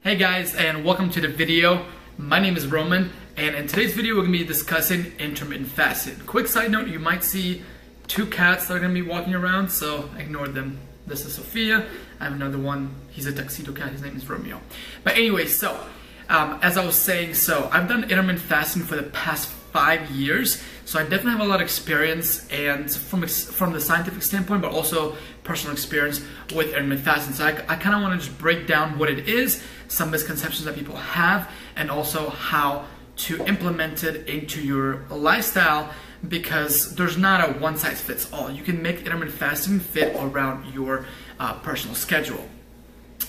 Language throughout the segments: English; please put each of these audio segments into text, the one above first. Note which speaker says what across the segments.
Speaker 1: Hey guys, and welcome to the video. My name is Roman, and in today's video we're going to be discussing intermittent fasting. Quick side note, you might see two cats that are going to be walking around, so ignore them. This is Sophia. I have another one. He's a tuxedo cat. His name is Romeo. But anyway, so as I was saying, so I've done intermittent fasting for the past 5 years, so I definitely have a lot of experience, and from the scientific standpoint, but also personal experience with intermittent fasting. So I kind of want to just break down what it is, some misconceptions that people have, and also how to implement it into your lifestyle, because there's not a one size fits all. You can make intermittent fasting fit around your personal schedule.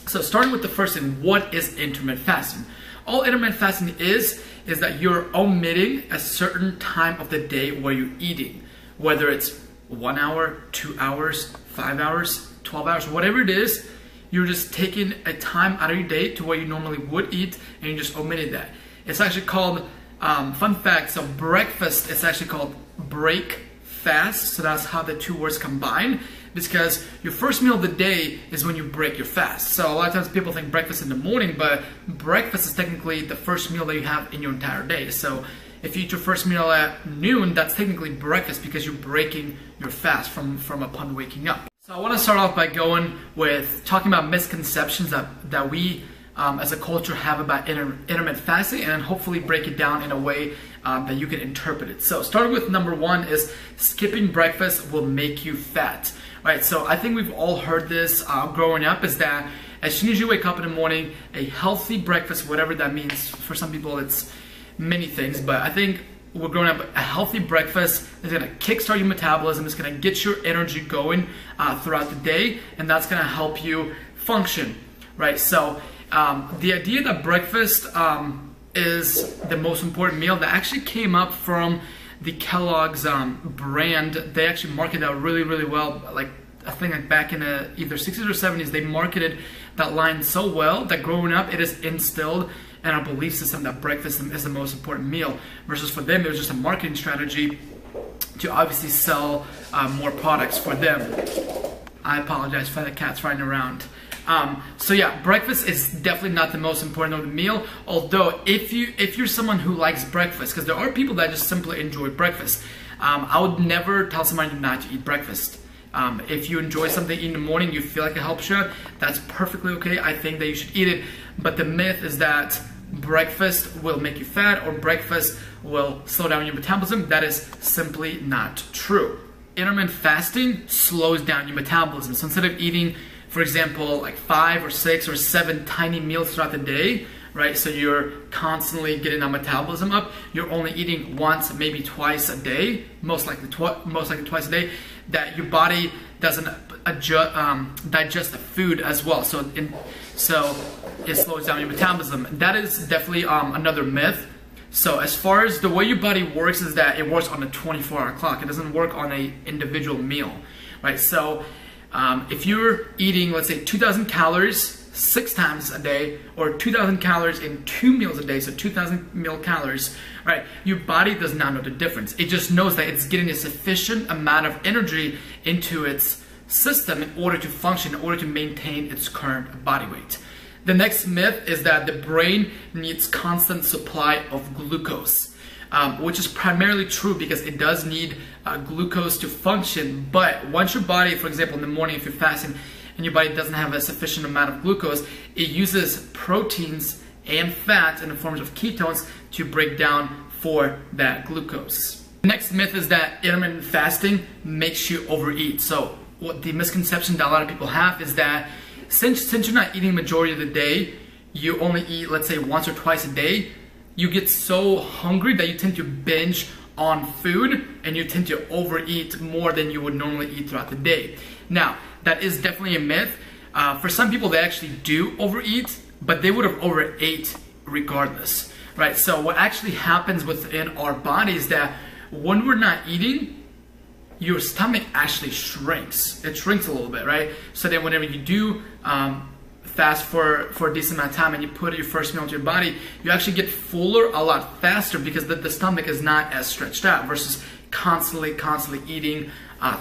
Speaker 1: So starting with the first thing, what is intermittent fasting? All intermittent fasting is that you're omitting a certain time of the day where you're eating, whether it's 1 hour, 2 hours, 5 hours, 12 hours, whatever it is. You're just taking a time out of your day to where you normally would eat, and you just omitted that. It's actually called, fun fact, so breakfast, it's actually called break fast. So that's how the two words combine, because your first meal of the day is when you break your fast. So a lot of times people think breakfast in the morning, but breakfast is technically the first meal that you have in your entire day. So if you eat your first meal at noon, that's technically breakfast, because you're breaking your fast from upon waking up. So I want to start off by going with talking about misconceptions that we as a culture have about intermittent fasting, and hopefully break it down in a way that you can interpret it. So starting with number one is skipping breakfast will make you fat. Right, so I think we've all heard this growing up, is that as soon as you wake up in the morning, a healthy breakfast, whatever that means, for some people it's many things, but I think we're growing up, a healthy breakfast is going to kickstart your metabolism, it's going to get your energy going throughout the day, and that's going to help you function, right? So the idea that breakfast is the most important meal, that actually came up from the Kellogg's brand. They actually marketed that really, really well. Like, I think like back in the either 60s or 70s, they marketed that line so well that growing up, it is instilled in our belief system that breakfast is the most important meal, versus for them, it was just a marketing strategy to obviously sell more products for them. I apologize for the cats running around. So yeah, breakfast is definitely not the most important of the meal. Although if you're someone who likes breakfast, because there are people that just simply enjoy breakfast, I would never tell somebody not to eat breakfast. If you enjoy something in the morning, you feel like it helps you, that's perfectly okay. I think that you should eat it. But the myth is that breakfast will make you fat, or breakfast will slow down your metabolism. That is simply not true. Intermittent fasting slows down your metabolism. So instead of eating, for example, like 5 or 6 or 7 tiny meals throughout the day, right? So you're constantly getting that metabolism up. You're only eating once, maybe twice a day, most likely twice a day. That your body doesn't digest the food as well. So it slows down your metabolism. That is definitely another myth. So as far as the way your body works, is that it works on a 24-hour clock. It doesn't work on an individual meal, right? So if you're eating, let's say 2,000 calories 6 times a day, or 2,000 calories in 2 meals a day, so 2,000 meal calories, right? Your body does not know the difference. It just knows that it's getting a sufficient amount of energy into its system in order to function, in order to maintain its current body weight. The next myth is that the brain needs constant supply of glucose, which is primarily true, because it does need glucose to function. But once your body, for example, in the morning, if you're fasting and your body doesn't have a sufficient amount of glucose, it uses proteins and fat in the forms of ketones to break down for that glucose. The next myth is that intermittent fasting makes you overeat. So what the misconception that a lot of people have is that since you're not eating majority of the day, you only eat, let's say, once or twice a day, you get so hungry that you tend to binge on food, and you tend to overeat more than you would normally eat throughout the day. Now, that is definitely a myth. For some people, they actually do overeat, but they would have overate regardless, right? So what actually happens within our body is that when we're not eating, your stomach actually shrinks. It shrinks a little bit, right? So then whenever you do fast for a decent amount of time and you put your first meal into your body, you actually get fuller a lot faster, because the stomach is not as stretched out, versus constantly eating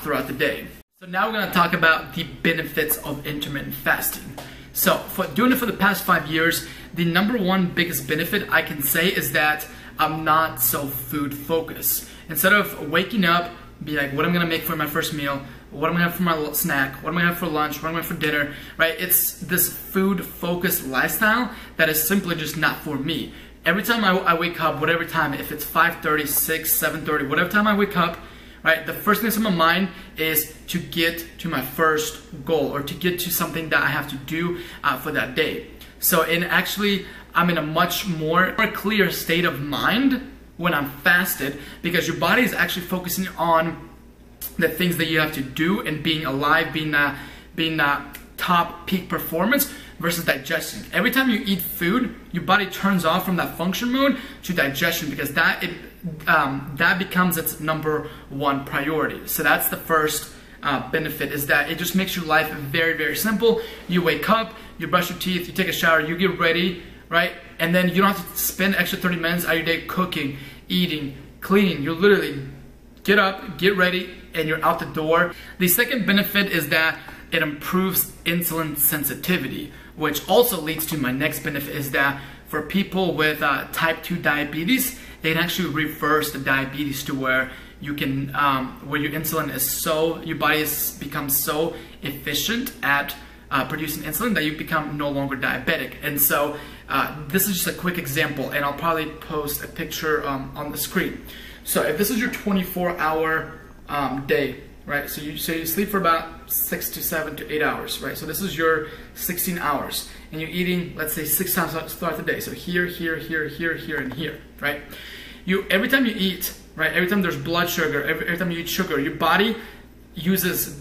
Speaker 1: throughout the day. So now we're going to talk about the benefits of intermittent fasting. So for doing it for the past 5 years, the number one biggest benefit I can say is that I'm not so food focused. Instead of waking up, be like, what am I gonna make for my first meal? What am I gonna have for my snack? What am I gonna have for lunch? What am I gonna have for dinner? Right? It's this food focused lifestyle that is simply just not for me. Every time I wake up, whatever time, if it's 5:30, 6, 7:30, whatever time I wake up, right, the first thing that's in my mind is to get to my first goal or to get to something that I have to do for that day. So I'm in a much more clear state of mind when I'm fasted, because your body is actually focusing on the things that you have to do and being alive, being top peak performance versus digestion. Every time you eat food, your body turns off from that function mode to digestion, because that becomes its number one priority. So that's the first benefit, is that it just makes your life very, very simple. You wake up, you brush your teeth, you take a shower, you get ready, right? And then you don't have to spend extra 30 minutes out of your day cooking, eating, cleaning. You literally get up, get ready, and you're out the door. The second benefit is that it improves insulin sensitivity, which also leads to my next benefit, is that for people with type 2 diabetes, they can actually reverse the diabetes to where you can, where your insulin is so, your body becomes so efficient at producing insulin that you become no longer diabetic. And so this is just a quick example, and I'll probably post a picture on the screen. So if this is your 24-hour day, right? So you sleep for about 6 to 7 to 8 hours, right? So this is your 16 hours, and you're eating, let's say, 6 times throughout the day. So here, here, here, here, here, and here, right? Every time you eat, right? Every time there's blood sugar, every time you eat sugar, your body uses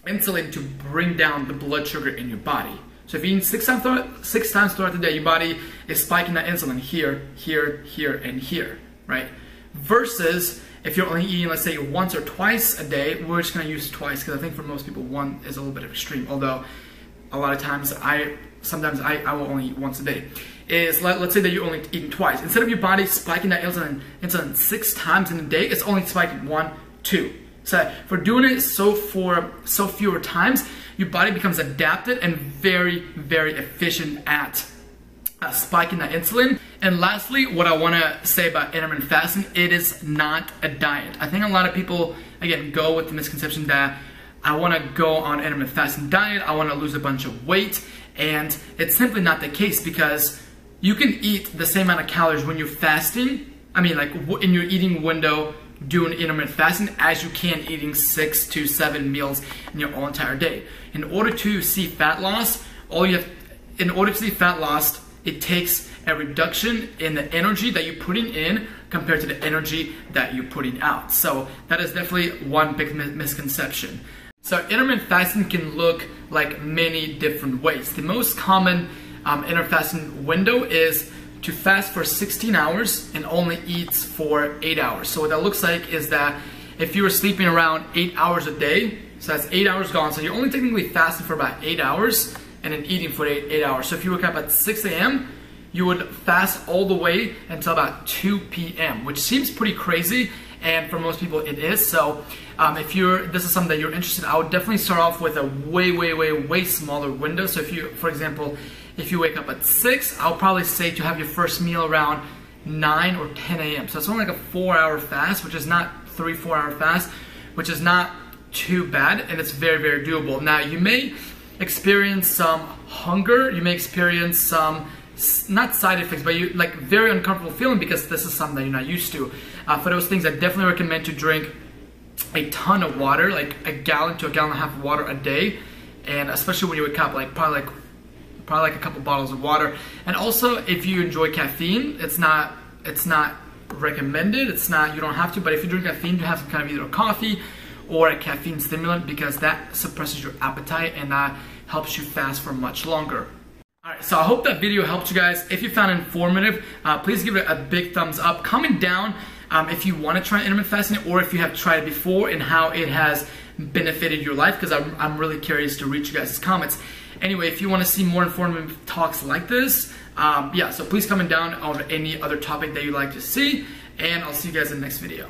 Speaker 1: insulin to bring down the blood sugar in your body. So if you eat 6 times throughout the day, your body is spiking that insulin here, here, here, and here, right? Versus if you're only eating, let's say, once or twice a day, we're just gonna use twice, because I think for most people, one is a little bit extreme. Although a lot of times, sometimes I will only eat once a day. Let's say that you're only eating twice. Instead of your body spiking that insulin 6 times in a day, it's only spiking 1, 2. So for doing it so fewer times, your body becomes adapted and very, very efficient at spiking that insulin. And lastly, what I want to say about intermittent fasting, it is not a diet. I think a lot of people, again, go with the misconception that I want to go on intermittent fasting diet, I want to lose a bunch of weight, and it's simply not the case, because you can eat the same amount of calories when you're fasting, I mean, like in your eating window doing intermittent fasting, as you can eating 6 to 7 meals in your whole entire day. In order to see fat loss, it takes a reduction in the energy that you're putting in compared to the energy that you're putting out. So that is definitely one big misconception. So intermittent fasting can look like many different ways. The most common intermittent fasting window is to fast for 16 hours and only eats for 8 hours. So what that looks like is that if you were sleeping around 8 hours a day, so that's 8 hours gone, so you're only technically fasting for about 8 hours and then eating for 8 hours. So if you wake up at 6 a.m., you would fast all the way until about 2 p.m., which seems pretty crazy, and for most people it is. So if this is something that you're interested in, I would definitely start off with a way smaller window. So if you, for example, if you wake up at 6, I'll probably say to have your first meal around 9 or 10 a.m. So it's only like a 4-hour fast, which is not 3-4 hour fast, which is not too bad, and it's very, very doable. Now you may experience some hunger, you may experience some, not side effects, but you like very uncomfortable feeling, because this is something that you're not used to. For those things, I definitely recommend to drink a ton of water, like a gallon to a gallon and a half of water a day, and especially when you wake up, like probably like a couple bottles of water. And also, if you enjoy caffeine, it's not recommended. It's not, you don't have to, but if you drink caffeine, you have some kind of either a coffee or a caffeine stimulant, because that suppresses your appetite and that helps you fast for much longer. Alright, so I hope that video helped you guys. If you found it informative, please give it a big thumbs up. Comment down if you want to try intermittent fasting, or if you have tried it before and how it has benefited your life, because I'm really curious to read you guys' comments. Anyway, if you want to see more informative talks like this, yeah, so please comment down on any other topic that you'd like to see, and I'll see you guys in the next video.